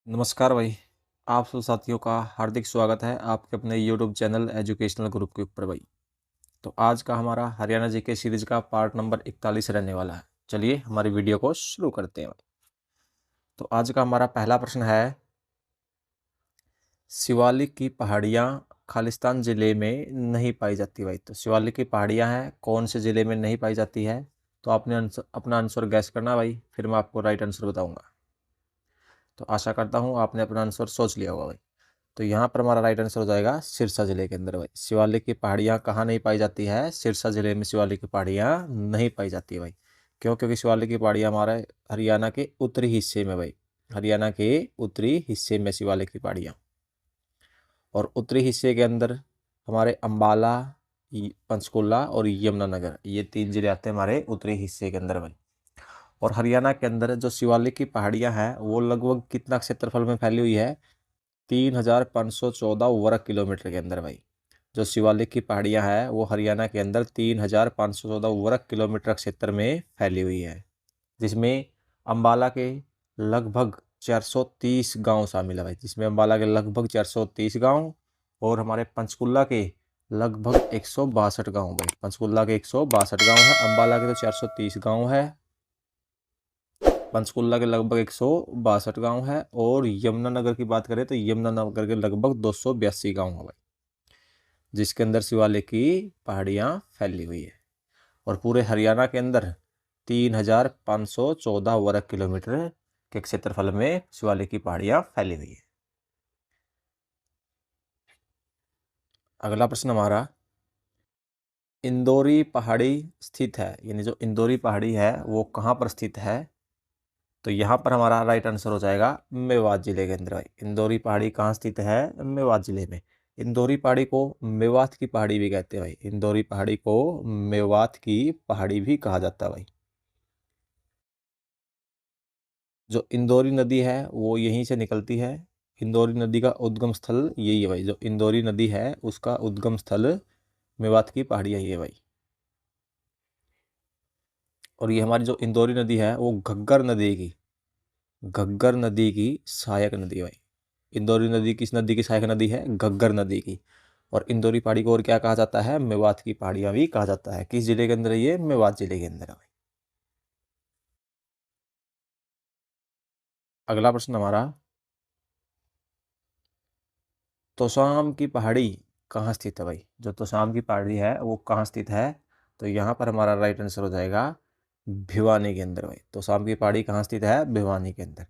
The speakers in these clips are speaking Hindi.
नमस्कार भाई। आप सब साथियों का हार्दिक स्वागत है आपके अपने यूट्यूब चैनल एजुकेशनल ग्रुप के ऊपर भाई। तो आज का हमारा हरियाणा जीके सीरीज का पार्ट नंबर 41 रहने वाला है। चलिए हमारी वीडियो को शुरू करते हैं भाई। तो आज का हमारा पहला प्रश्न है, शिवालिक की पहाड़ियाँ खालिस्तान ज़िले में नहीं पाई जाती भाई। तो शिवालिक की पहाड़ियाँ हैं, कौन से ज़िले में नहीं पाई जाती है? तो आपने अपना आंसर गैस करना भाई, फिर मैं आपको राइट आंसर बताऊँगा। तो आशा करता हूँ आपने अपना आंसर सोच लिया होगा भाई। तो यहाँ पर हमारा राइट आंसर हो जाएगा सिरसा जिले के अंदर भाई। शिवालिक की पहाड़ियाँ कहाँ नहीं पाई जाती है? सिरसा जिले में शिवालिक की पहाड़ियाँ नहीं पाई जाती है भाई। क्यों? क्योंकि शिवालिक की पहाड़ियाँ हमारे हरियाणा के उत्तरी हिस्से में भाई, हरियाणा के उत्तरी हिस्से में शिवालिक की पहाड़ियाँ। और उत्तरी हिस्से के अंदर हमारे अम्बाला, पंचकुला और यमुनानगर, ये 3 जिले आते हैं हमारे उत्तरी हिस्से के अंदर भाई। और हरियाणा के अंदर जो शिवालिक की पहाड़ियाँ हैं वो लगभग कितना क्षेत्रफल में फैली हुई है? 3,514 वर्ग किलोमीटर के अंदर भाई। जो शिवालिक की पहाड़ियाँ हैं वो हरियाणा के अंदर 3,514 वर्ग किलोमीटर क्षेत्र में फैली हुई है, जिसमें अम्बाला के लगभग 430 गांव शामिल है भाई। जिसमें अम्बाला के लगभग 430 गांव और हमारे पंचकुला के लगभग 162 गांव भाई। पंचकुला के 162 गांव है, अम्बाला के तो 430 गांव है, पंचकुला के लगभग 162 गांव है। और यमुनानगर की बात करें तो यमुनानगर के लगभग 282 गांव है भाई, जिसके अंदर शिवालिक की पहाड़ियाँ फैली हुई है। और पूरे हरियाणा के अंदर 3,514 वर्ग किलोमीटर के क्षेत्रफल में शिवालिक की पहाड़ियाँ फैली हुई है। अगला प्रश्न हमारा, इंदौरी पहाड़ी स्थित है, यानी जो इंदौरी पहाड़ी है वो कहाँ पर स्थित है? तो यहाँ पर हमारा राइट आंसर हो जाएगा मेवात जिले के अंदर भाई। इंदौरी पहाड़ी कहाँ स्थित है? मेवात जिले में। इंदौरी पहाड़ी को मेवात की पहाड़ी भी कहते हैं भाई। इंदौरी पहाड़ी को मेवात की पहाड़ी भी कहा जाता है भाई। जो इंदौरी नदी है वो यहीं से निकलती है। इंदौरी नदी का उद्गम स्थल यही है भाई। जो इंदौरी नदी है उसका उद्गम स्थल मेवात की पहाड़ी यही है भाई। और ये हमारी जो इंदौरी नदी है वो घग्गर नदी की सहायक नदी है भाई। इंदौरी नदी किस नदी की सहायक नदी है? घग्गर नदी की। और इंदौरी पहाड़ी को और क्या कहा जाता है? मेवात की पहाड़ियाँ भी कहा जाता है। किस जिले के अंदर है ये? मेवात जिले के अंदर है भाई। अगला प्रश्न हमारा, तोशाम की पहाड़ी कहाँ स्थित है भाई? जो तोशाम की पहाड़ी है वो कहाँ स्थित है? तो यहाँ पर हमारा राइट आंसर हो जाएगा भिवानी के अंदर भाई। तोशाम की पहाड़ी कहाँ स्थित है? भिवानी के अंदर।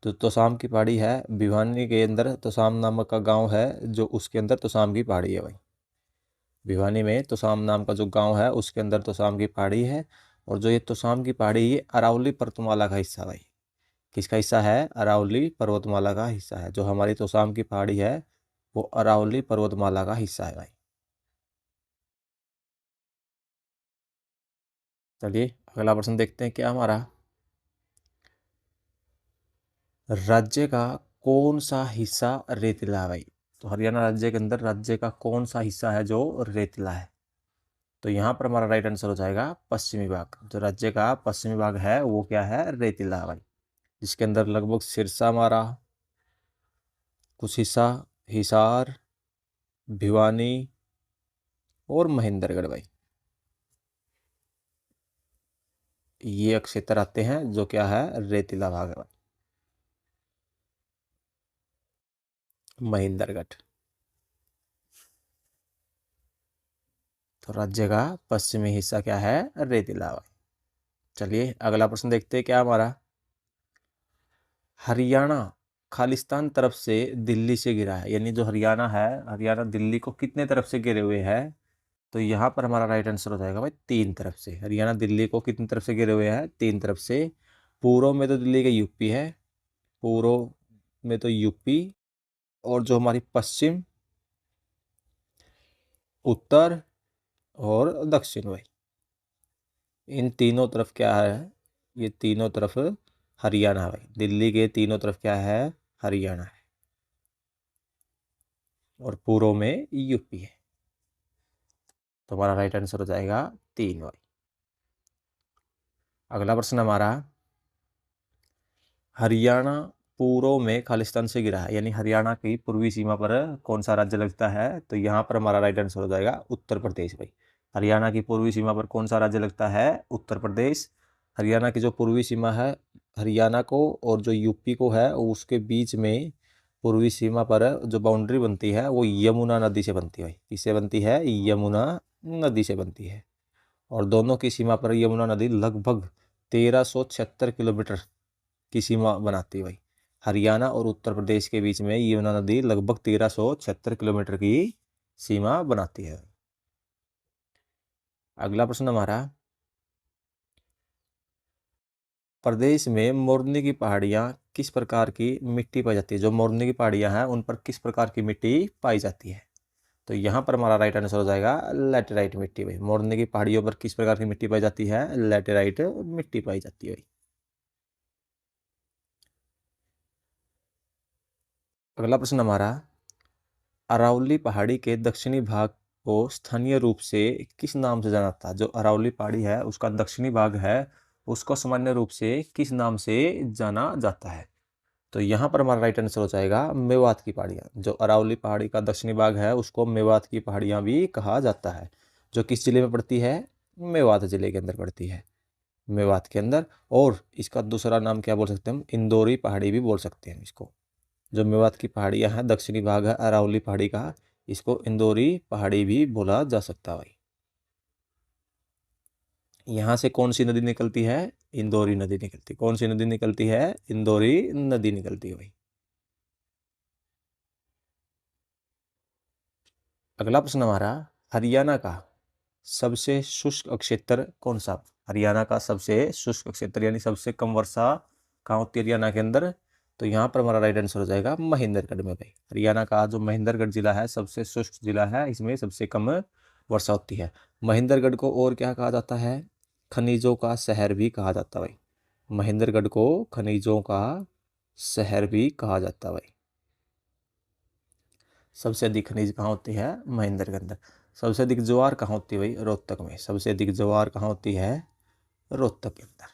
तो तोशाम की पहाड़ी है भिवानी के अंदर। तोशाम नामक का गांव है जो, उसके अंदर तोशाम की पहाड़ी है भाई। भिवानी में तोशाम नाम का जो गांव है उसके अंदर तोशाम की पहाड़ी है। और जो ये तोशाम की पहाड़ी ये अरावली पर्वतमाला का हिस्सा भाई। किसका हिस्सा है? अरावली पर्वतमाला का हिस्सा है। जो हमारी तोशाम की पहाड़ी है वो अरावली पर्वतमाला का हिस्सा है भाई। चलिए अगला प्रश्न देखते हैं क्या हमारा, राज्य का कौन सा हिस्सा रेतीला है भाई? तो हरियाणा राज्य के अंदर राज्य का कौन सा हिस्सा है जो रेतीला है? तो यहाँ पर हमारा राइट आंसर हो जाएगा पश्चिमी भाग। जो राज्य का पश्चिमी भाग है वो क्या है? रेतीला है भाई। जिसके अंदर लगभग सिरसा हमारा, कुछ हिस्सा हिसार, भिवानी और महेंद्रगढ़ भाई, ये क्षेत्र आते हैं जो क्या है? रेतीला भाग है भाई, महेंद्रगढ़। तो राज्य का पश्चिमी हिस्सा क्या है? रेतीला भाई। चलिए अगला प्रश्न देखते हैं क्या हमारा, हरियाणा खालिस्तान तरफ से दिल्ली से घिरा है, यानी जो हरियाणा है, हरियाणा दिल्ली को कितने तरफ से घिरे हुए है? तो यहाँ पर हमारा राइट आंसर हो जाएगा भाई 3 तरफ से। हरियाणा दिल्ली को कितनी तरफ से घिरे हुए हैं? 3 तरफ से। पूर्व में तो दिल्ली का यूपी है, पूर्व में तो यूपी, और जो हमारी पश्चिम, उत्तर और दक्षिण भाई, इन तीनों तरफ क्या है? ये तीनों तरफ हरियाणा है भाई। दिल्ली के तीनों तरफ क्या है? हरियाणा है। और पूर्व में यूपी है। तो हमारा राइट आंसर हो जाएगा 3 भाई। अगला प्रश्न हमारा, हरियाणा पूर्व में खालिस्तान से घिरा है, यानी हरियाणा की पूर्वी सीमा पर कौन सा राज्य लगता है? तो यहाँ पर हमारा राइट आंसर हो जाएगा उत्तर प्रदेश भाई। हरियाणा की पूर्वी सीमा पर कौन सा राज्य लगता है? उत्तर प्रदेश। हरियाणा की जो पूर्वी सीमा है, हरियाणा को और जो यूपी को है, उसके बीच में पूर्वी सीमा पर जो बाउंड्री बनती है वो यमुना नदी से बनती है भाई। किससे बनती है? यमुना नदी से बनती है। और दोनों की सीमा पर यमुना नदी लगभग 1376 किलोमीटर की सीमा बनाती है भाई। हरियाणा और उत्तर प्रदेश के बीच में यमुना नदी लगभग 1376 किलोमीटर की सीमा बनाती है। अगला प्रश्न हमारा, प्रदेश में मोरनी की पहाड़ियाँ किस प्रकार की मिट्टी पाई जाती है? जो मोरनी की पहाड़ियाँ हैं उन पर किस प्रकार की मिट्टी पाई जाती है? तो यहाँ पर हमारा राइट आंसर हो जाएगा लैटेराइट मिट्टी भाई। मोरनी की पहाड़ियों पर किस प्रकार की मिट्टी पाई जाती है? लैटेराइट मिट्टी पाई जाती है भाई। अगला प्रश्न हमारा, अरावली पहाड़ी के दक्षिणी भाग को स्थानीय रूप से किस नाम से जाना जाता है? जो अरावली पहाड़ी है उसका दक्षिणी भाग है, उसको सामान्य रूप से किस नाम से जाना जाता है? तो यहाँ पर हमारा राइट आंसर हो जाएगा मेवात की पहाड़ियाँ। जो अरावली पहाड़ी का दक्षिणी भाग है उसको मेवात की पहाड़ियाँ भी कहा जाता है, जो किस जिले में पड़ती है? मेवात जिले के अंदर पड़ती है, मेवात के अंदर। और इसका दूसरा नाम क्या बोल सकते हैं हम? इंदौरी पहाड़ी भी बोल सकते हैं इसको। जो मेवात की पहाड़ियाँ हैं, दक्षिणी भाग है अरावली पहाड़ी का, इसको इंदौरी पहाड़ी भी बोला जा सकता है भाई। यहाँ से कौन सी नदी निकलती है? इंदौरी नदी निकलती। कौन सी नदी निकलती है? इंदौरी नदी निकलती है भाई। अगला प्रश्न हमारा, हरियाणा का सबसे शुष्क क्षेत्र कौन सा? हरियाणा का सबसे शुष्क क्षेत्र यानी सबसे कम वर्षा कहाँ होती है हरियाणा के अंदर? तो यहाँ पर हमारा राइट आंसर हो जाएगा महेंद्रगढ़ में भाई। हरियाणा का जो महेंद्रगढ़ जिला है सबसे शुष्क जिला है, इसमें सबसे कम वर्षा होती है। महेंद्रगढ़ को और क्या कहा जाता है? खनिजों का शहर भी कहा जाता है भाई। महेंद्रगढ़ को खनिजों का शहर भी कहा जाता है भाई। सबसे अधिक खनिज कहाँ होती है? महेंद्र के अंदर। सबसे अधिक ज्वार कहाँ होती है भाई? रोहतक में। सबसे अधिक ज्वार कहाँ होती है? रोहतक के अंदर।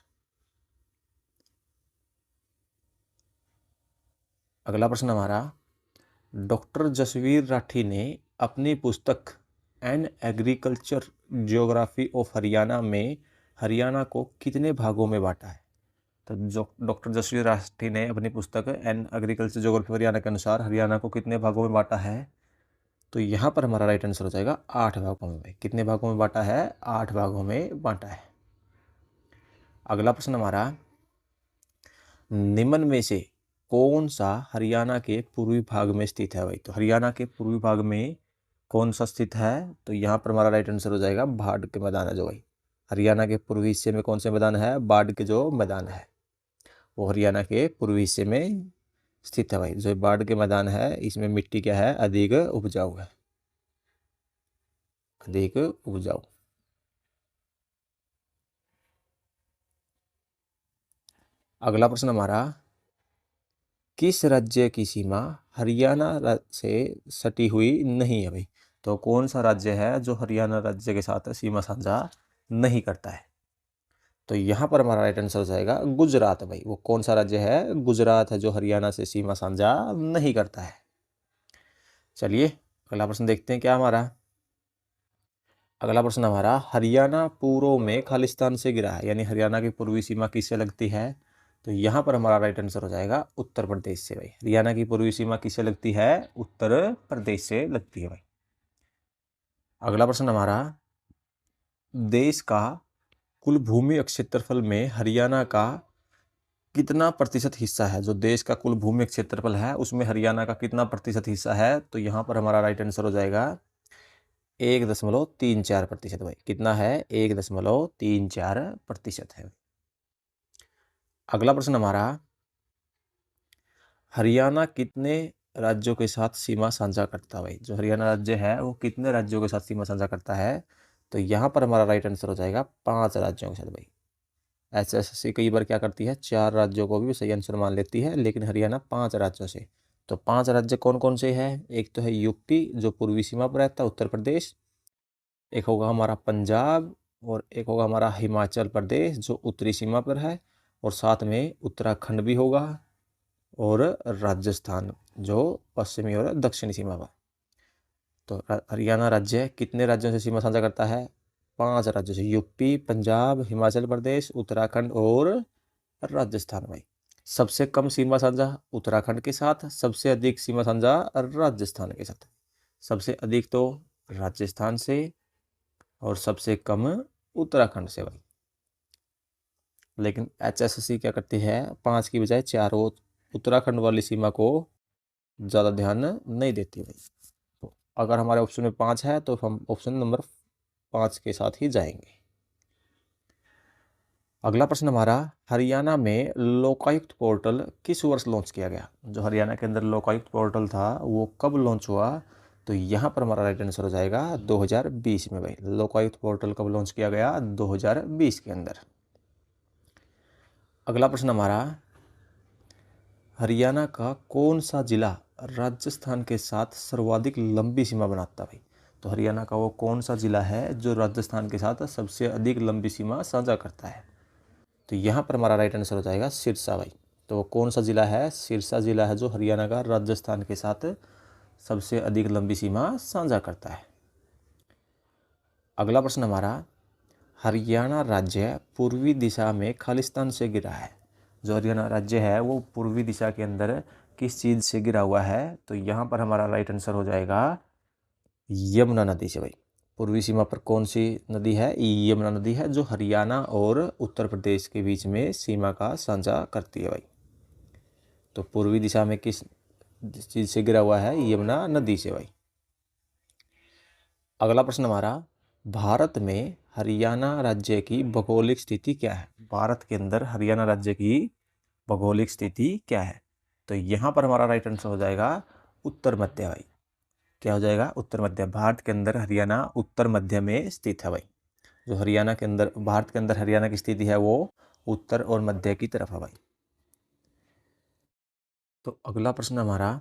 अगला प्रश्न हमारा, डॉक्टर जसवीर राठी ने अपनी पुस्तक an agriculture geography of Haryana में हरियाणा को कितने भागों में बांटा है? तो जो डॉक्टर जसवीर राठी ने अपनी पुस्तक एन एग्रीकल्चर जियोग्राफी हरियाणा के अनुसार हरियाणा को कितने भागों में बांटा है? तो यहाँ पर हमारा राइट आंसर हो जाएगा 8 भागों में। कितने भागों में बांटा है? 8 भागों में बांटा है। अगला प्रश्न हमारा, निम्न में से कौन सा हरियाणा के पूर्वी भाग में स्थित है भाई? तो हरियाणा के पूर्वी भाग में कौन सा स्थित है? तो यहाँ पर हमारा राइट आंसर हो जाएगा बाढ़ के मैदान है जो भाई। हरियाणा के पूर्वी हिस्से में कौन से मैदान है? बाढ़ के जो मैदान है वो हरियाणा के पूर्वी हिस्से में स्थित है भाई। जो बाढ़ के मैदान है इसमें मिट्टी क्या है? अधिक उपजाऊ है, अधिक उपजाऊ। अगला प्रश्न हमारा, किस राज्य की सीमा हरियाणा से सटी हुई नहीं है भाई? तो कौन सा राज्य है जो हरियाणा राज्य के साथ सीमा साझा नहीं करता है? तो यहाँ पर हमारा राइट आंसर हो जाएगा गुजरात भाई। वो कौन सा राज्य है? गुजरात है जो हरियाणा से सीमा साझा नहीं करता है। चलिए अगला प्रश्न देखते हैं क्या हमारा। अगला प्रश्न हमारा, हरियाणा पूर्व में खालिस्तान से घिरा है, यानी हरियाणा की पूर्वी सीमा किससे लगती है? तो यहाँ पर हमारा राइट आंसर हो जाएगा उत्तर प्रदेश से भाई। हरियाणा की पूर्वी सीमा किससे लगती है? उत्तर प्रदेश से लगती है भाई। अगला प्रश्न हमारा, देश का कुल भूमि क्षेत्रफल में हरियाणा का कितना प्रतिशत हिस्सा है? जो देश का कुल भूमि क्षेत्रफल है उसमें हरियाणा का कितना प्रतिशत हिस्सा है? तो यहाँ पर हमारा राइट आंसर हो जाएगा 1.34% भाई। कितना है? 1.34% है। अगला प्रश्न हमारा, हरियाणा कितने राज्यों के साथ सीमा साझा करता है भाई? जो हरियाणा राज्य है वो कितने राज्यों के साथ सीमा साझा करता है? तो यहाँ पर हमारा राइट आंसर हो जाएगा 5 राज्यों के साथ भाई। एसएससी कई बार क्या करती है? 4 राज्यों को भी सही आंसर मान लेती है, लेकिन हरियाणा 5 राज्यों से। तो 5 राज्य कौन कौन से हैं? एक तो है यूपी जो पूर्वी सीमा पर रहता है, उत्तर प्रदेश, एक होगा हमारा पंजाब, और एक होगा हमारा हिमाचल प्रदेश जो उत्तरी सीमा पर है, और साथ में उत्तराखंड भी होगा, और राजस्थान जो पश्चिमी और दक्षिणी सीमा पर। तो हरियाणा राज्य कितने राज्यों से सीमा साझा करता है? 5 राज्यों से, यूपी, पंजाब, हिमाचल प्रदेश, उत्तराखंड और राजस्थान भाई। सबसे कम सीमा साझा उत्तराखंड के साथ, सबसे अधिक सीमा साझा राजस्थान के साथ। सबसे अधिक तो राजस्थान से और सबसे कम उत्तराखंड से भाई। लेकिन HSC क्या करती है, 5 की बजाय 4 उत्तराखंड वाली सीमा को ज़्यादा ध्यान नहीं देती भाई। तो अगर हमारे ऑप्शन में 5 है तो हम ऑप्शन नंबर 5 के साथ ही जाएंगे। अगला प्रश्न हमारा, हरियाणा में लोकायुक्त पोर्टल किस वर्ष लॉन्च किया गया? जो हरियाणा के अंदर लोकायुक्त पोर्टल था वो कब लॉन्च हुआ? तो यहाँ पर हमारा राइट आंसर हो जाएगा 2020 में भाई। लोकायुक्त पोर्टल कब लॉन्च किया गया? 2020 के अंदर। अगला प्रश्न हमारा, हरियाणा का कौन सा जिला राजस्थान के साथ सर्वाधिक लंबी सीमा बनाता है भाई? तो हरियाणा का वो कौन सा जिला है जो राजस्थान के साथ सबसे अधिक लंबी सीमा साझा करता है? तो यहाँ पर हमारा राइट आंसर हो जाएगा सिरसा भाई। तो वो कौन सा जिला है? सिरसा जिला है जो हरियाणा का राजस्थान के साथ सबसे अधिक लंबी सीमा साझा करता है। अगला प्रश्न हमारा, हरियाणा राज्य पूर्वी दिशा में खालिस्तान से घिरा है। जो हरियाणा राज्य है वो पूर्वी दिशा के अंदर किस चीज़ से घिरा हुआ है? तो यहाँ पर हमारा राइट आंसर हो जाएगा यमुना नदी से भाई। पूर्वी सीमा पर कौन सी नदी है? यमुना नदी है जो हरियाणा और उत्तर प्रदेश के बीच में सीमा का साझा करती है भाई। तो पूर्वी दिशा में किस चीज़ से घिरा हुआ है? यमुना नदी से भाई। अगला प्रश्न हमारा, भारत में हरियाणा राज्य की भौगोलिक स्थिति क्या है? भारत के अंदर हरियाणा राज्य की भौगोलिक स्थिति क्या है? तो यहाँ पर हमारा राइट आंसर हो जाएगा उत्तर मध्य भाई। क्या हो जाएगा? उत्तर मध्य। भारत के अंदर हरियाणा उत्तर मध्य में स्थित है भाई। जो हरियाणा के अंदर, भारत के अंदर हरियाणा की स्थिति है वो उत्तर और मध्य की तरफ है भाई। तो अगला प्रश्न हमारा,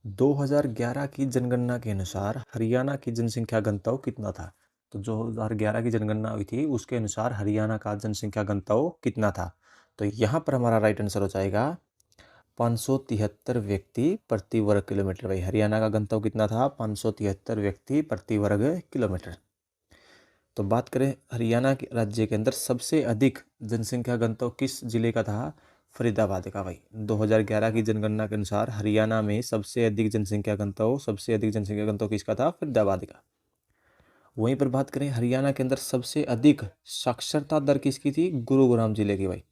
2011 की जनगणना के अनुसार हरियाणा की जनसंख्या घनत्व कितना था? तो जो 2011 की जनगणना हुई थी उसके अनुसार हरियाणा का जनसंख्या घनत्व कितना था? तो यहाँ पर हमारा राइट आंसर हो जाएगा 573 व्यक्ति प्रति वर्ग किलोमीटर भाई। हरियाणा का घनत्व कितना था? 573 व्यक्ति प्रति वर्ग किलोमीटर। तो बात करें हरियाणा के राज्य के अंदर सबसे अधिक जनसंख्या घनत्व किस जिले का था? फरीदाबाद का भाई। 2011 की जनगणना के अनुसार हरियाणा में सबसे अधिक जनसंख्या घनत्व किसका था? फरीदाबाद का। वहीं पर बात करें हरियाणा के अंदर सबसे अधिक साक्षरता दर किसकी थी? गुरुग्राम जिले की भाई।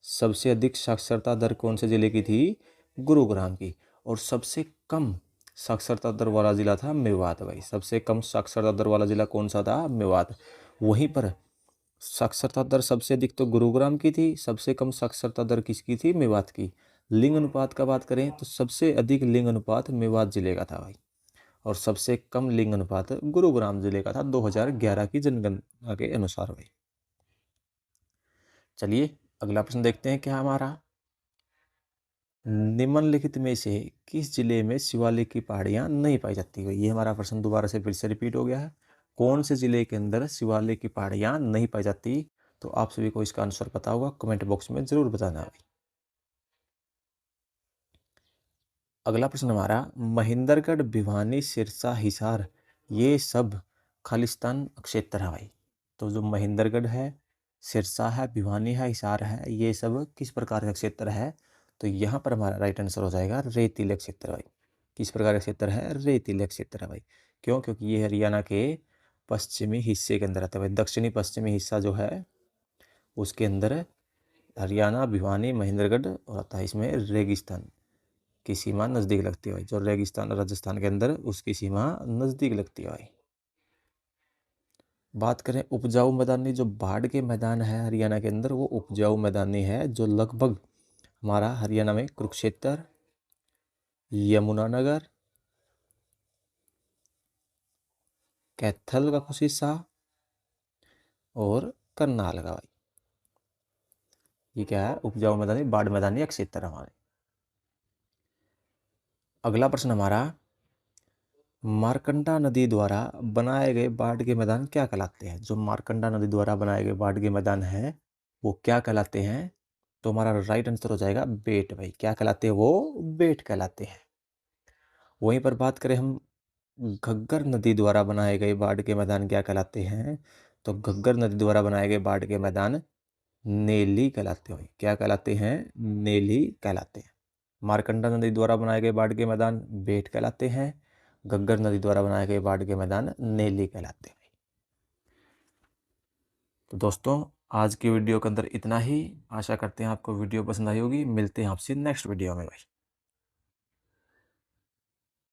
सबसे अधिक साक्षरता दर कौन से जिले की थी? गुरुग्राम की। और सबसे कम साक्षरता दर वाला जिला था मेवात भाई। सबसे कम साक्षरता दर वाला जिला कौन सा था? मेवात। वहीं पर साक्षरता दर सबसे अधिक तो गुरुग्राम की थी, सबसे कम साक्षरता दर किसकी थी? मेवात की। लिंग अनुपात का बात करें तो सबसे अधिक लिंग अनुपात मेवात जिले का था भाई, और सबसे कम लिंग अनुपात गुरुग्राम जिले का था 2011 की जनगणना के अनुसार भाई। चलिए अगला प्रश्न देखते हैं क्या हमारा, निम्नलिखित में से किस जिले में शिवालिक की पहाड़ियां नहीं पाई जाती? ये हमारा प्रश्न दोबारा से फिर से रिपीट हो गया है। कौन से जिले के अंदर शिवालिक की पहाड़ियां नहीं पाई जाती? तो आप सभी को इसका आंसर पता होगा, कमेंट बॉक्स में जरूर बताना भाई। अगला प्रश्न हमारा, महेंद्रगढ़, भिवानी, सिरसा, हिसार ये सब खालिस्तान क्षेत्र है भाई। तो जो महेंद्रगढ़ है, सिरसा है, भिवानी है, हिसार है, ये सब किस प्रकार का क्षेत्र है? तो यहाँ पर हमारा राइट आंसर हो जाएगा रेतीले क्षेत्र भाई। किस प्रकार का क्षेत्र है? रेतीले क्षेत्र है भाई। क्यों? क्योंकि ये हरियाणा के पश्चिमी हिस्से के अंदर आता है भाई। दक्षिणी पश्चिमी हिस्सा जो है उसके अंदर हरियाणा, भिवानी, महेंद्रगढ़ और आता है इसमें रेगिस्तान की सीमा नज़दीक लगती है भाई। जो रेगिस्तान राजस्थान के अंदर उसकी सीमा नज़दीक लगती है भाई। बात करें उपजाऊ मैदानी, जो बाढ़ के मैदान है हरियाणा के अंदर वो उपजाऊ मैदानी है, जो लगभग हमारा हरियाणा में कुरुक्षेत्र, यमुनानगर, कैथल का कुछ हिस्सा और करनाल का भाई। ये क्या है? उपजाऊ मैदानी बाढ़ मैदानी क्षेत्र हमारे। अगला प्रश्न हमारा, मारकंडा नदी द्वारा बनाए गए बाढ़ के मैदान क्या कहलाते हैं? जो मारकंडा नदी द्वारा बनाए गए बाढ़ के मैदान हैं वो क्या कहलाते हैं? तो हमारा राइट आंसर हो जाएगा बेट भाई। क्या कहलाते हैं वो? बेट कहलाते हैं। वहीं पर बात करें हम, घग्गर नदी द्वारा बनाए गए बाढ़ के मैदान क्या कहलाते हैं? तो घग्गर नदी द्वारा बनाए गए बाढ़ के मैदान नेली कहलाते हैं। क्या कहलाते हैं? नेली कहलाते हैं। मारकंडा नदी द्वारा बनाए गए बाढ़ के मैदान बेट कहलाते हैं। घग्गर नदी द्वारा बनाए गए बाढ़ के मैदान नेली कहलाते हैं। तो दोस्तों, आज की वीडियो के अंदर इतना ही। आशा करते हैं आपको वीडियो पसंद आई होगी। मिलते हैं आपसे नेक्स्ट वीडियो में भाई।